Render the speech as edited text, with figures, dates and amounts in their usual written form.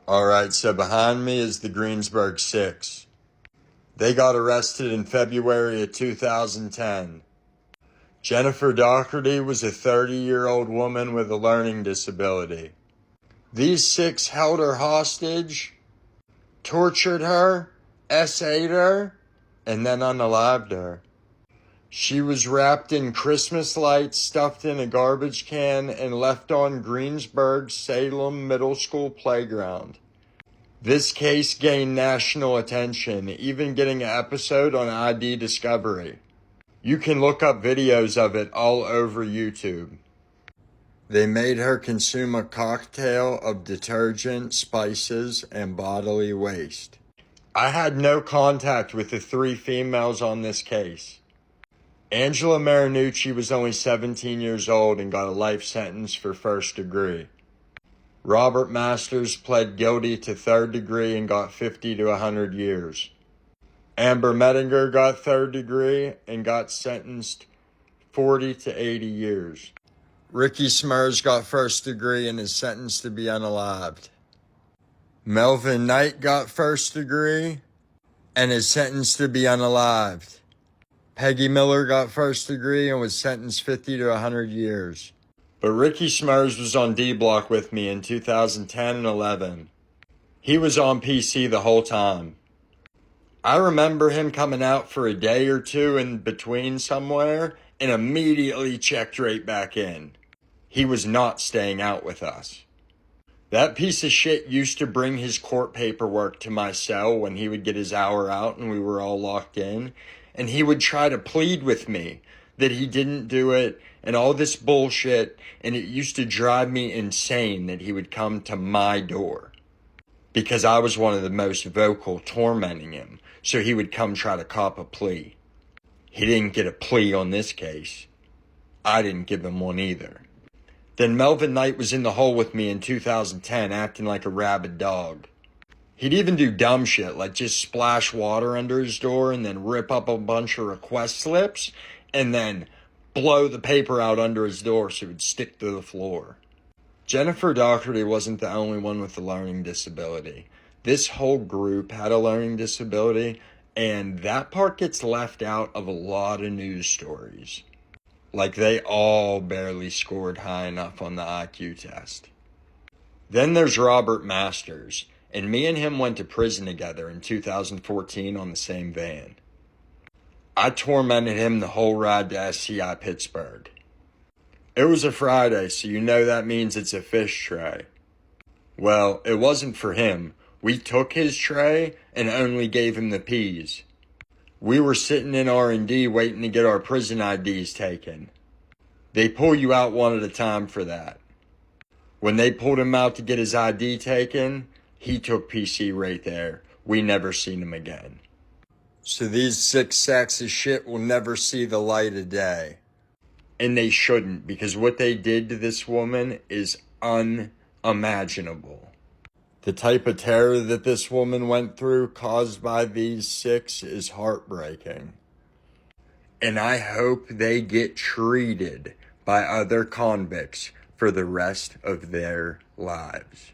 Alright, so behind me is the Greensburg Six. They got arrested in February of 2010. Jennifer Doherty was a 30-year-old woman with a learning disability. These six held her hostage, tortured her, SA'd her, and then unalived her. She was wrapped in Christmas lights, stuffed in a garbage can, and left on Greensburg Salem Middle School playground. This case gained national attention, even getting an episode on ID Discovery. You can look up videos of it all over YouTube. They made her consume a cocktail of detergent, spices, and bodily waste. I had no contact with the three females on this case. Angela Marinucci was only 17 years old and got a life sentence for first degree. Robert Masters pled guilty to third degree and got 50 to 100 years. Amber Mettinger got third degree and got sentenced 40 to 80 years. Ricky Smurs got first degree and is sentenced to be unalived. Melvin Knight got first degree and is sentenced to be unalived. Peggy Miller got first degree and was sentenced 50 to 100 years. But Ricky Smurs was on D-Block with me in 2010 and 11. He was on PC the whole time. I remember him coming out for a day or two in between somewhere and immediately checked right back in. He was not staying out with us. That piece of shit used to bring his court paperwork to my cell when he would get his hour out and we were all locked in. And he would try to plead with me that he didn't do it and all this bullshit. And it used to drive me insane that he would come to my door because I was one of the most vocal tormenting him. So he would come try to cop a plea. He didn't get a plea on this case. I didn't give him one either. Then Melvin Knight was in the hole with me in 2010 acting like a rabid dog. He'd even do dumb shit like just splash water under his door and then rip up a bunch of request slips and then blow the paper out under his door so it would stick to the floor. Jennifer Doherty wasn't the only one with a learning disability. This whole group had a learning disability, and that part gets left out of a lot of news stories. Like they all barely scored high enough on the IQ test. Then there's Robert Masters, and me and him went to prison together in 2014 on the same van. I tormented him the whole ride to SCI Pittsburgh. It was a Friday, so you know that means it's a fish tray. Well, it wasn't for him. We took his tray and only gave him the peas. We were sitting in R&D waiting to get our prison IDs taken. They pull you out one at a time for that. When they pulled him out to get his ID taken, he took PC right there. We never seen him again. So these six sacks of shit will never see the light of day. And they shouldn't, because what they did to this woman is unimaginable. The type of terror that this woman went through caused by these six is heartbreaking. And I hope they get treated by other convicts for the rest of their lives.